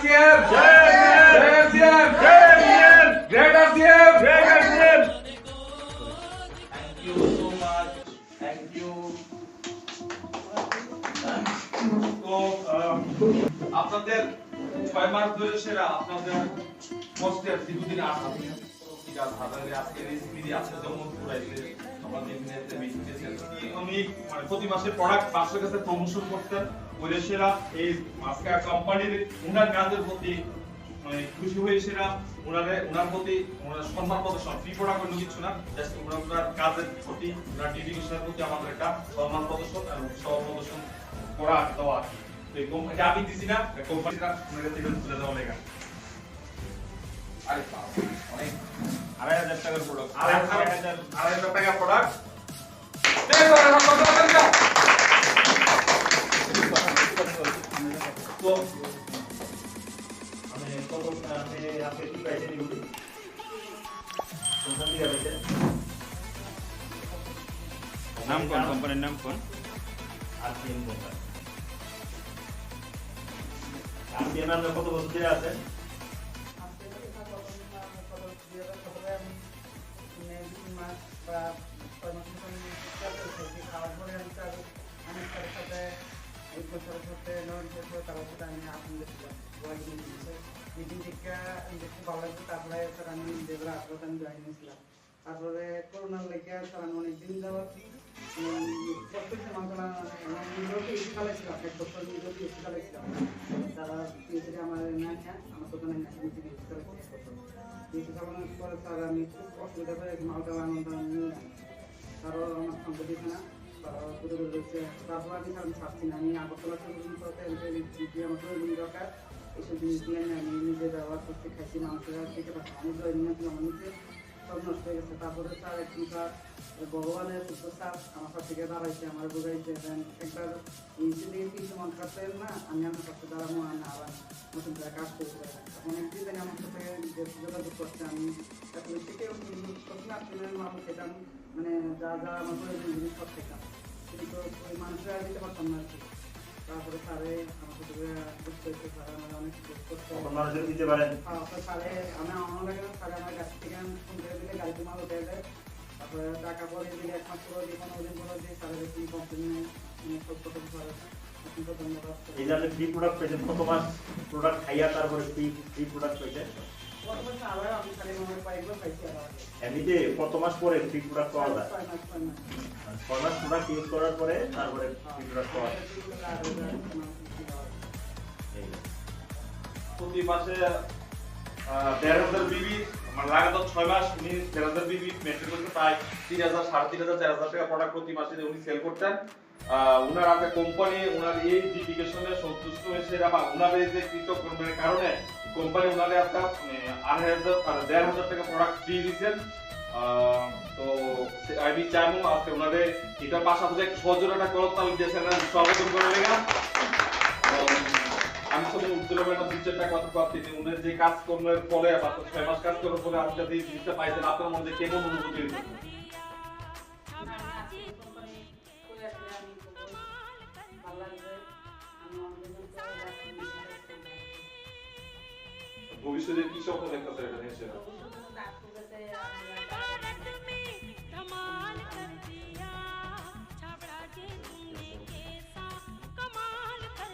RCM! Jai RCM! Great RCM! Thank you so much. Thank you. তো আপনাদের 6 মাস ধরে সেরা আপনাদের কষ্টের দীর্ঘদিন আশা থেকে আজকে রেসিপি আছে যেমন পুরাইছে আমাদের এখানে মিটিং এসে উনি মানে প্রতি মাসে প্রোডাক্ট মানুষের কাছে প্রমোশন করতেন ওই সেরা এই আজকে কোম্পানির উনার কাজের প্রতি মানে খুশি হয়ে সেরা ওনার প্রতি ওনার সম্মান প্রদর্শন ফ্রি প্রোডাক্ট কোনো কিছু না জাস্ট ওনার কাজের প্রতি ওনার ডেডিকেশনের প্রতি আমাদের একটা সম্মান প্রদর্শন আর উৎসাহ প্রদর্শন করা দেওয়া তো এই কোম্পানি আমি দিছি না কোম্পানিটা ওনার কাছে তুলে দেওয়া লেখা আরে বাবা অনেক 2500 টাকার প্রোডাক্ট 2500 টাকা প্রোডাক্ট তো আমি কত আপনি কি পাইছেন এগুলি কোনখান থেকে পাইছেন নাম কোন কোম্পানির নাম কোন আরসিএম কোম্পানি আরসিএম এর কত বছর ধরে আছেন তারপরে করোনার লেগে আমি অনেকদিন যাওয়ার তারা আমার আমার দোকানে পরে স্যার আমি খুব অসুবিধা করে মালটা তারও আমার কম্পিটিশন না তারা ঘুরে ঘুরে রয়েছে তারপর আমি ছাড়ছি না আমি আগরতলা আমার দরকার এইসব জিনিস দিয়ে আমি নিজে ব্যবহার করতে খাইছি মানুষের খেতে পারছি আমি আমার নিজে সব নষ্ট হয়ে গেছে তারপরে স্যার একদিন স্যার ভগবানের পুত্র স্যার আমার কাছ থেকে দাঁড়াইছে আমার বোঝাইছে একবার নিচে দিয়ে কিছু মন কাটতে না আমি আমার কাছে দাঁড়াবো আমি আবার নতুন করে কাজ করতে পারি এখন একদিন জানি আমার সাথে যোগাযোগ করছে আমি এখন সেটাও আপনার মানুষ খেতাম মানে যা যা আমার প্রয়োজন জিনিস সব খেতাম কিন্তু ওই মানুষরা দিতে পারতাম না আর কি তারপরে স্যারে আমার সাথে বুঝতে হচ্ছে স্যার আমার অনেক করতে মানুষের দিতে পারেন স্যারে আমি আমার লাগে স্যারে আমার কাছ থেকে ফোন করে দিলে গাড়িতে মাল উঠে দেয় তারপরে টাকা পরে দিলে এক মাস পরে দিয়ে 15 দিন পরে দিয়ে স্যারের কোনো কমপ্লেন নেই সব কথা স্যার এই যে আপনি ফ্রি প্রোডাক্ট পেয়েছেন কত মাস প্রোডাক্ট খাইয়া তারপরে ফ্রি প্রোডাক্ট পেয়েছেন এমনিতে কত মাস পরে ফ্রি প্রোডাক্ট পাওয়া যায় 6 মাস প্রোডাক্ট ইউজ করার পরে তারপরে ফ্রি প্রোডাক্ট পাওয়া যায় প্রতি মাসে 1500 বিবি মানে লাগাতো 6 মাস উনি 1500 বিবি মেনটেন করতে প্রায় 3000 3500 4000 টাকা প্রোডাক্ট প্রতি মাসে উনি সেল করতেন উনার একটা কোম্পানি উনার এই ডেডিকেশনে সন্তুষ্ট হয়েছে বা উনার এই যে কৃতজ্ঞতার কারণে কোম্পানি উনারে একটা 1500 টাকা প্রোডাক্ট ফ্রি দিয়েছেন তো আমি চাইবো আজকে উনারে এটার পাশাপাশি একটা সহযোগিতা করতাম দিয়েছেন স্বাগতম করে লেগা আমি সব উজ্জ্বলের একটা দুইটা কথা পাচ্ছি যে উনি যে কাজ করার পরে বা 6 মাস কাজ করার পরে আপনি যে জিনিসটা পাইছেন আপনার মধ্যে কেমন অনুভূতি হয়েছে ভবিষ্যতে কি স্বপ্ন দেখতেছেন এটা নিয়ে সেটা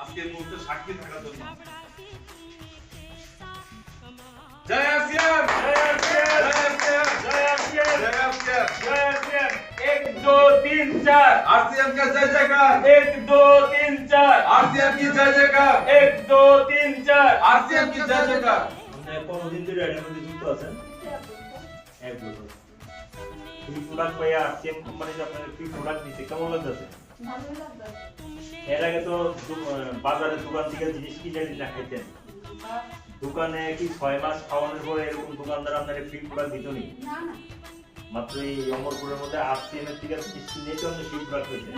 আজকের মুহূর্তে সাক্ষী থাকার জন্য Jai RCM! एक दो तीन चार RCM का जय जयकार! एक दो तीन चार RCM की जय जयकार! एक दो तीन चार RCM की जय जयकार! কতদিন ধরে এর মধ্যে যুক্ত আছেন এক বছর ফ্রি প্রোডাক্ট পাইয়া আরসিএম কোম্পানি যে আপনাদের ফ্রি প্রোডাক্ট দিচ্ছে কেমন লাগছে এর আগে তো বাজারে দোকান থেকে জিনিস কিনে না খাইতেন দোকানে কি 6 মাস খাওয়ানোর পরে এরকম দোকানদার আপনাদের ফ্রি প্রোডাক্ট দিত নি মাত্র এই অমরপুরের মধ্যে আরসিএম এর থেকে কিনে তো আপনি ফ্রি প্রোডাক্ট পেয়েছেন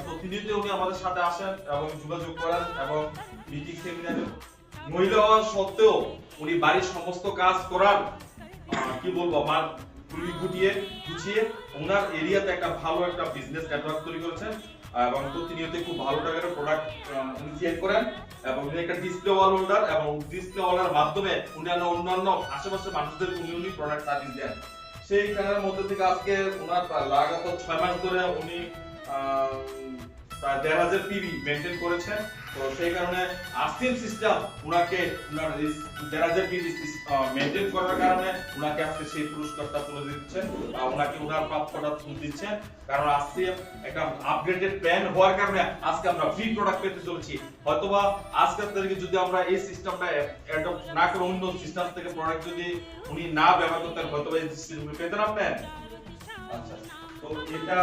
প্রতিনিয়ত উনি আমাদের সাথে আসেন এবং যোগাযোগ করেন এবং মিটিং সেমিনারে মহিলা হওয়া সত্ত্বেও উনি বাড়ির সমস্ত কাজ করার কি বলবো আমার গুটিয়ে গুছিয়ে ওনার এরিয়াতে একটা ভালো একটা বিজনেস নেটওয়ার্ক তৈরি করেছেন এবং প্রতিনিয়ত খুব ভালো টাকার প্রোডাক্ট উনি সেল করেন এবং উনি একটা ডিসপ্লে ওয়াল হোল্ডার এবং ডিসপ্লে ওয়ালের মাধ্যমে অন্যান্য আশেপাশের মানুষদের উনি প্রোডাক্ট সার্ভিস দেন। সেইখানের মধ্যে থেকে আজকে ওনার লাগাতার 6 মাস ধরে উনি প্রায় 1,500 পিবি মেনটেন করেছেন। তো সেই কারণে আরসিএম সিস্টেম ওনাকে ওনার 1,500 পিবি মেনটেন করার কারণে ওনাকে আজকে সেই পুরস্কারটা তুলে দিচ্ছেন, ওনাকে ওনার প্রাপ্যটা তুলে দিচ্ছেন। কারণ আরসিএম একটা আপগ্রেডেড প্ল্যান হওয়ার কারণে আজকে আমরা ফ্রি প্রোডাক্ট পেতে চলেছি। হয়তোবা আজকের তারিখে যদি আমরা এই সিস্টেমটা অ্যাডপ্ট না করে অন্য সিস্টেম থেকে প্রোডাক্ট যদি উনি না ব্যবহার করতেন হয়তোবা এই সিস্টেম পেতেন আপনার। আচ্ছা, তো এটা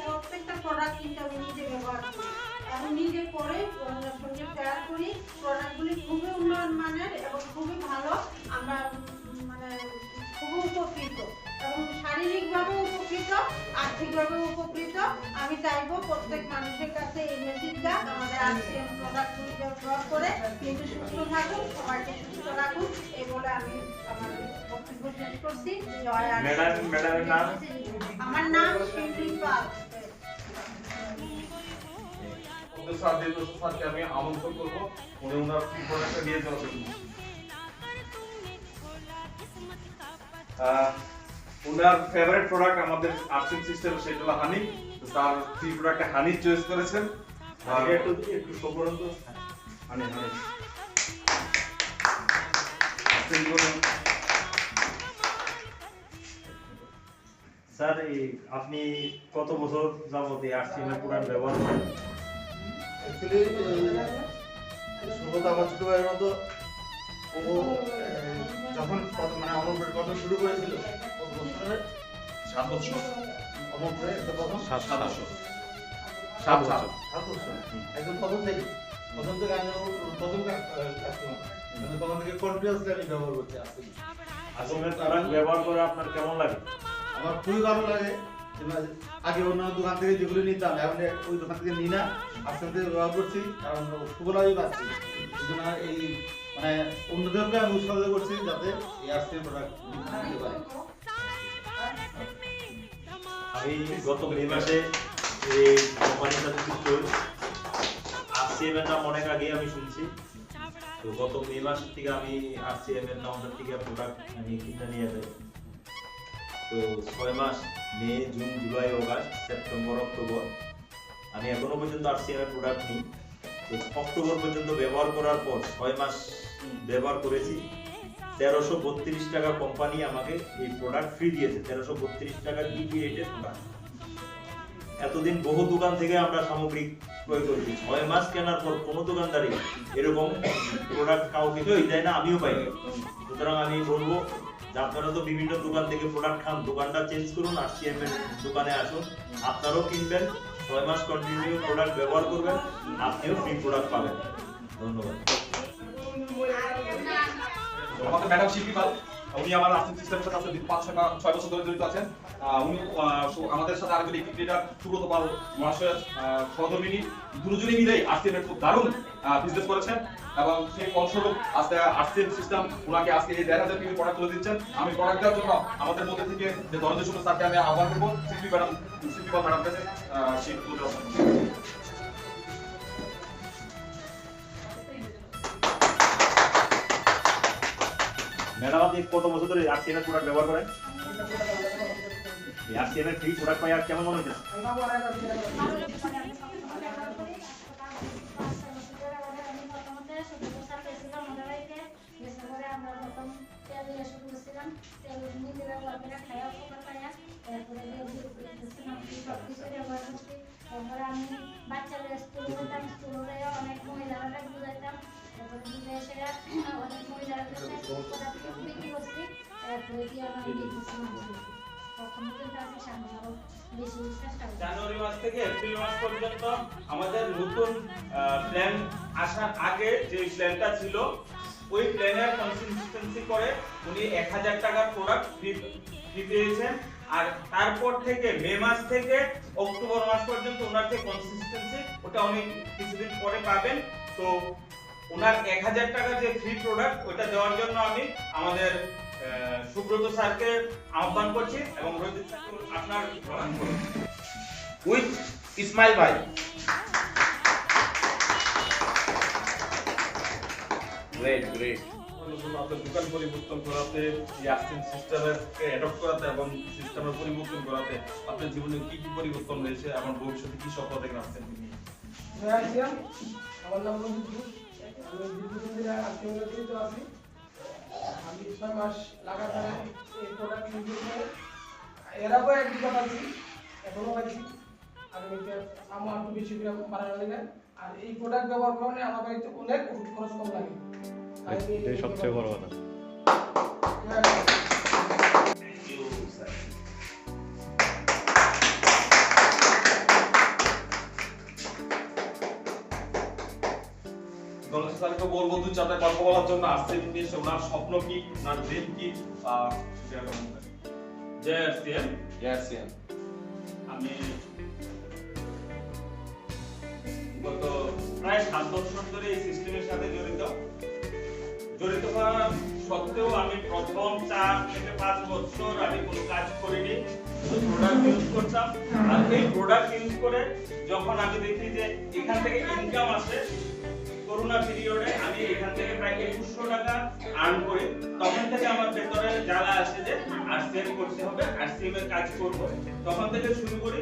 প্রত্যেকটা প্রোডাক্ট কিন্তু আমি নিজে ব্যবহার করি এবং নিজে করে অন্যের সঙ্গে শেয়ার করি। প্রোডাক্টগুলি খুবই উন্নত মানের এবং খুবই ভালো। আমরা মানে খুবই উপকৃত এবং শারীরিকভাবে উপকৃত, আর্থিকভাবে উপকৃত। আমি চাইবো প্রত্যেক মানুষের কাছে এই মেসেজটা আমাদের আরসিএম প্রোডাক্টগুলি ব্যবহার করে কিন্তু সুস্থ থাকুন, সবাইকে সুস্থ রাখুন, এই বলে আমি আমার বক্তব্য শেষ করছি। জয় আরসিএম। ম্যাডামের নাম? আমার নাম শিবলি পাল। স্যারকে আমি আমন্ত্রণ করবো উনি ওনার ফ্রি প্রোডাক্টটা নিয়ে যাওয়ার জন্য। ওনার ফেভারিট প্রোডাক্ট আমাদের আরসিএম সিস্টেম সেটা হলো হানি। তো তার ফ্রি প্রোডাক্টটা হানি চয়েস করেছেন। আর একটু শো করুন তো। হানি স্যার আপনি কত বছর যাবত এই আরসিএম এর প্রোডাক্ট ব্যবহার করেন? অ্যাকচুয়ালি শুরুতে আমার ছোট ভাইয়ের মতো ও যখন মানে অমরপুরে কত শুরু করেছিল কত বছরে 7 বছর। অমরপুরে একটা প্রথম 7 বছর। 7 বছর একদম প্রথম থেকে আমি প্রথম কাস্টমার মানে তখন থেকে কন্টিনিউয়াসলি আমি ব্যবহার করছি আরসিএম এর প্রোডাক্ট ব্যবহার করে আপনার কেমন লাগে? আমার খুবই ভালো লাগে। আগে অন্য দোকান থেকে যেগুলো নিতাম এখন ওই দোকান থেকে নিই না, আজকাল থেকে ব্যবহার করছি কারণ সুফলই পাচ্ছি। এই জন্য এই মানে অন্যদেরকে আমি উৎসাহ করছি যাতে এই আরসিএম প্রোডাক্ট নিতে পারে। আমি গত মে মাসে এই কোম্পানির সাথে যুক্ত হই। আরসিএম এর নাম অনেক আগে আমি শুনছি। তো গত মে মাস থেকে আমি আরসিএম এর নামটার থেকে প্রোডাক্ট আমি কিনে নিয়ে যাই। তো 6 মাস May, June, July, August, September, October আমি এখনো পর্যন্ত আরসিএম এর প্রোডাক্ট নিই। তো অক্টোবর পর্যন্ত ব্যবহার করার পর 6 মাস ব্যবহার করেছি। 1332 টাকা কোম্পানি আমাকে এই প্রোডাক্ট ফ্রি দিয়েছে। 1332 টাকা ডিপি রেটের প্রোডাক্ট। এতদিন বহু দোকান থেকে আমরা সামগ্রী ক্রয় করেছি। 6 মাস কেনার পর কোনো দোকানদারই এরকম প্রোডাক্ট কাউকে দেয় না, আমিও পাই না। সুতরাং আমি বলবো যে আপনারা তো বিভিন্ন দোকান থেকে প্রোডাক্ট খান, দোকানটা চেঞ্জ করুন, আরসিএম এর দোকানে আসুন, আপনারাও কিনবেন, 6 মাস কন্টিনিউ প্রোডাক্ট ব্যবহার করবেন, আপনিও ফ্রি প্রোডাক্ট পাবেন। ধন্যবাদ। আমাদের ম্যাডাম শিল্পী পাল, উনি আমার আর্থিক সিস্টেমের সাথে 5-6 বছর ধরে জড়িত আছেন। উনি আমাদের সাথে আরেকজন এক্সিকিউটিভ সুব্রত পাল মহাশয়ের সহধর্মিনী, দুজনেই মিলে আরসিএম এর খুব দারুণ বিজনেস করেছেন এবং সেই ফলস্বরূপ আজকে আরসিএম সিস্টেম ওনাকে আজকে এই 1,500 পিবি প্রোডাক্ট তুলে দিচ্ছেন। আমি প্রোডাক্ট দেওয়ার জন্য আমাদের মধ্যে থেকে যে দরজা শুনে স্যারকে আমি আহ্বান করবো শিল্পী পাল ম্যাডাম কাছে সেই তুলে দেওয়ার জন্য। ম্যাডাম, আপনি কত বছর ধরে আরসিএম এর প্রোডাক্ট ব্যবহার করেন? এই আরসিএম এর ফ্রি প্রোডাক্ট পাই আর কেমন মনে হচ্ছে? বাচ্চাদের স্কুল করতাম, স্কুল হয়ে অনেক মহিলারা বুঝাইতাম, তারপরে বুঝে এসে অনেক মহিলারা বিক্রি করছি, তারপরে দিয়ে আমার তখন কিন্তু আমি সামনে আরো বেশি চেষ্টা করি। জানুয়ারি মাস থেকে এপ্রিল মাস পর্যন্ত আমাদের নতুন প্ল্যান আসার আগে যে প্ল্যানটা ছিল ওই প্ল্যানের কনসিস্টেন্সি করে উনি 1000 টাকার প্রোডাক্ট ফ্রি পেয়েছেন। আর তারপর থেকে মে মাস থেকে অক্টোবর মাস পর্যন্ত ওনার যে কনসিস্টেন্সি ওটা অনেক কিছুদিন পরে পাবেন। তো ওনার 1000 টাকা যে ফ্রি প্রোডাক্ট ওটা দেওয়ার জন্য আমি আমাদের সুব্রত স্যারকে আহ্বান করছি এবং রঞ্জিত স্যার আপনার প্রদান করুন উইথ ইসমাইল ভাই। Great great. আপনার দোকান পরিবর্তন করাতে এই আর্থিং সিস্টেমকে অ্যাডপ্ট করাতে এবং সিস্টেমের পরিবর্তন করাতে আপনার জীবনে কি কি পরিবর্তন হয়েছে এবং ভবিষ্যতে কি স্বপ্ন দেখেন আসছেন? আমার নাম রঞ্জিত ঘোষ। আমি দীর্ঘদিন ধরে আর্থিংয়ে জড়িত আছি। আমি 6 মাস লাগাতার এই প্রোডাক্ট ইউজ করে এর আগে একবার পাচ্ছি, এখনো পাচ্ছি। আগামীতে আমার একটু বেশি করে বাড়ানো লাগে। আর এই প্রোডাক্ট ব্যবহার করলে আমার বাড়িতে অনেক ওষুধ খরচ কম লাগে। এটাই সবচেয়ে বড় কথা। দলসা স্যারকে বলবো 2-4টা কথা বলার জন্য আসছে নিয়ে ওনার স্বপ্ন কি, ওনার ড্রিম কি শেয়ার করুন। জয় আরসিএম। ইয়েস আমি গত প্রায় 7 বছর ধরে এই সিস্টেমের সাথে জড়িত হওয়া সত্ত্বেও আমি প্রথম 4 থেকে 5 বছর আমি কোনো কাজ করিনি, শুধু প্রোডাক্ট ইউজ করতাম। আর এই প্রোডাক্ট ইউজ করে যখন আমি দেখি যে এখান থেকে ইনকাম আসে, করোনা পিরিয়ডে আমি এখান থেকে প্রায় 2100 টাকা আর্ন করি, তখন থেকে আমার ভেতরে জ্বালা আসে যে আরসিএম করতে হবে, আরসিএম এর কাজ করব। তখন থেকে শুরু করি,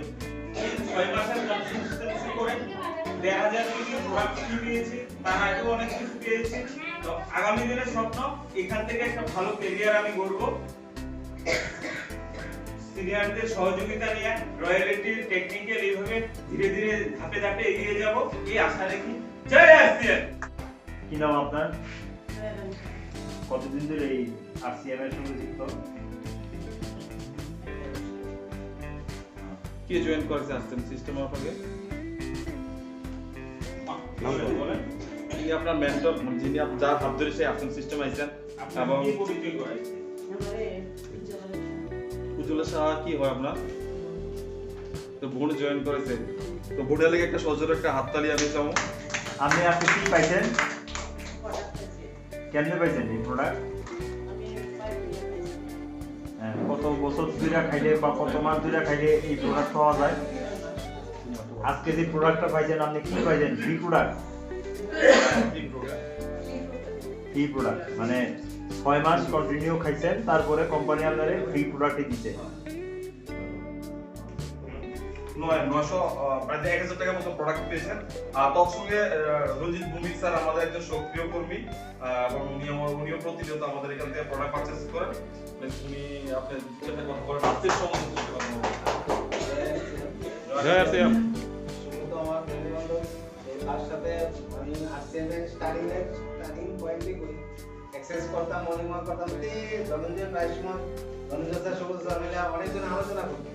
6 মাসের কনসিস্টেন্সি করে 1000 থেকে প্রোডাক্ট পেয়েছি, তার আগেও অনেক কিছু পেয়েছি। তো আগামী দিনের স্বপ্ন এখান থেকে একটা ভালো ক্যারিয়ার আমি গড়ব, সিনিয়রদের সহযোগিতা নিয়ে রয়্যালিটি টেকনিক্যাল এইভাবে ধীরে ধীরে ধাপে ধাপে এগিয়ে যাব এই আশা রাখি। জয় আরসিএম। কি নাম আপনার? কতদিন ধরে এই আরসিএম এর সঙ্গে যুক্ত? কে জয়েন করেছে আসছেন সিস্টেম আপনাকে? বলেন এই আপনার মেন্টর, যিনি যার হাত ধরে সেই আসছেন সিস্টেম আইছেন এবং কি পরিচয় করাইছে? উজ্জ্বলা সাহা কি হয় আপনার? তো বোন জয়েন করেছে, তো বোনের লেগে একটা সজোর একটা হাততালি আমি চাও। আপনি আজকে কি পাইছেন? কেমনে পাইছেন এই প্রোডাক্ট? কত বছর ধরে খাইলে বা কত মাস ধরে খাইলে এই প্রোডাক্ট পাওয়া যায়? আজকে যে প্রোডাক্টটা পাইছেন আপনি কি পাইছেন? Free product. ফ্রি প্রোডাক্ট মানে 6 মাস কন্টিনিউ খাইছেন, তারপরে কোম্পানি আপনারে ফ্রি প্রোডাক্টই দিতে। 1000 টাকার মতো প্রোডাক্ট পেয়েছেন। তৎসঙ্গে রঞ্জিত ভৌমিক স্যার আমাদের একজন সক্রিয় কর্মী এবং উনিও প্রতিনিয়ত আমাদের এখান থেকে প্রোডাক্ট পারচেজ করেন। উনি আপনার সাথে কথা বলেন আর্থিক সম্বন্ধে কথা বলেন। জয় আরসিএম। শুধু আমার বন্ধু-বান্ধব তার সাথে আমি আরসিএম এর স্টার্টিং পয়েন্টে করি এক্সারসাইজ করতাম, মর্নিং ওয়াক করতাম। ধনঞ্জয় প্রায় সময় ধনঞ্জয় স্যার সুব্রত স্যার মিলে অনেকজন আলোচনা করতাম,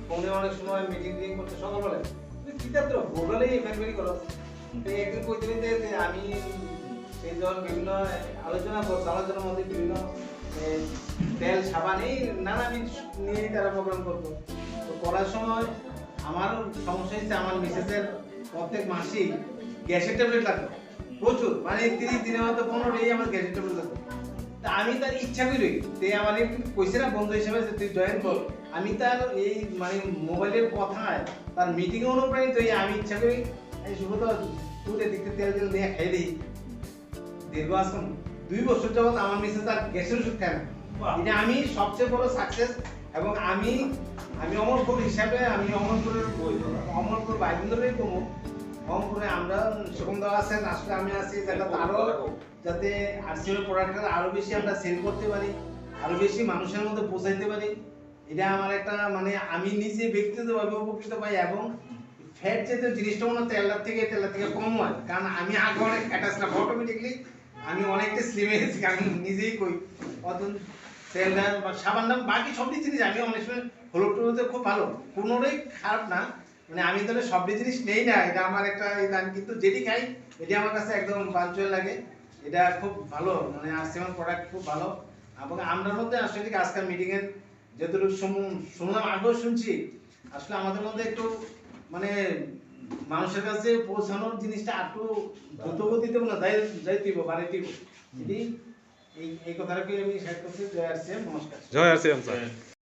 ফোনে অনেক সময় মিটিং করতে সকল বলে কিতাব তো ভোগালেই ফ্যামিলি করো। তো একদিন কইতে যে আমি সেই যখন বিভিন্ন আলোচনা করতাম, আলোচনার মধ্যে বিভিন্ন তেল সাবান এই নানা নিয়ে তারা প্রোগ্রাম করতো। তো করার সময় আমার সমস্যা হচ্ছে আমার মিসেসের প্রত্যেক মাসেই গ্যাসের ট্যাবলেট লাগতো প্রচুর, মানে 30 দিনের মতো 15 ডে আমার গ্যাসের ট্যাবলেট লাগতো। তা আমি তার ইচ্ছা করি তে আমার কইছে না বন্ধু হিসেবে যে তুই জয়েন কর, আমি তার এই মানে মোবাইলের কথায় তার মিটিং এ অনুপ্রাণিত হয়ে আমি ইচ্ছা করি এই সুব্রত তুই দেখতে তেল নিয়ে খাই দিই। দীর্ঘ আসুন 2 বছর যাবত আমার মিসেস তার গ্যাসের ওষুধ খায় না। এটা আমি সবচেয়ে বড় সাকসেস। এবং আমি অমরপুর হিসাবে আমি অমরপুর বাইবন্ধরে কমো অমরপুরে আমরা সুগন্ধা আছেন, আসলে আমি আছি যাতে আরো যাতে আরসিএম প্রোডাক্টটা আরো বেশি আমরা সেল করতে পারি, আরো বেশি মানুষের মধ্যে পৌঁছাইতে পারি। এটা আমার একটা মানে আমি নিজে ব্যক্তিগতভাবে উপকৃত পাই। এবং ফ্যাট জাতীয় জিনিসটা মনে তেলের থেকে কম হয়, কারণ আমি আগে অনেক ফ্যাট আসলাম, অটোমেটিকলি আমি অনেকটা স্লিম হয়ে গেছি। আমি নিজেই কই অত তেল দাম বা সাবান দাম বাকি সব জিনিস আমি অনেক সময় হলুদ টুলুতে খুব ভালো, কোনোটাই খারাপ না, মানে আমি তাহলে সব জিনিস নেই না, এটা আমার একটা দাম। কিন্তু যেটি খাই এটি আমার কাছে একদম পাঞ্চুয়াল লাগে, এটা খুব ভালো, মানে আরসিএম প্রোডাক্ট খুব ভালো। এবং আমরার মধ্যে আসলে আজকাল মিটিং এর যেটুকু শুনলাম আগেও শুনছি, আসলে আমাদের মধ্যে একটু মানে মানুষের কাছে পৌঁছানোর জিনিসটা একটু দ্রুত গতিতে না যাইতেইব বাড়াইতেইব। এই কথাটাকে আমি শেয়ার করছি। জয় আর সি এম, নমস্কার। জয় আর সি এম স্যার।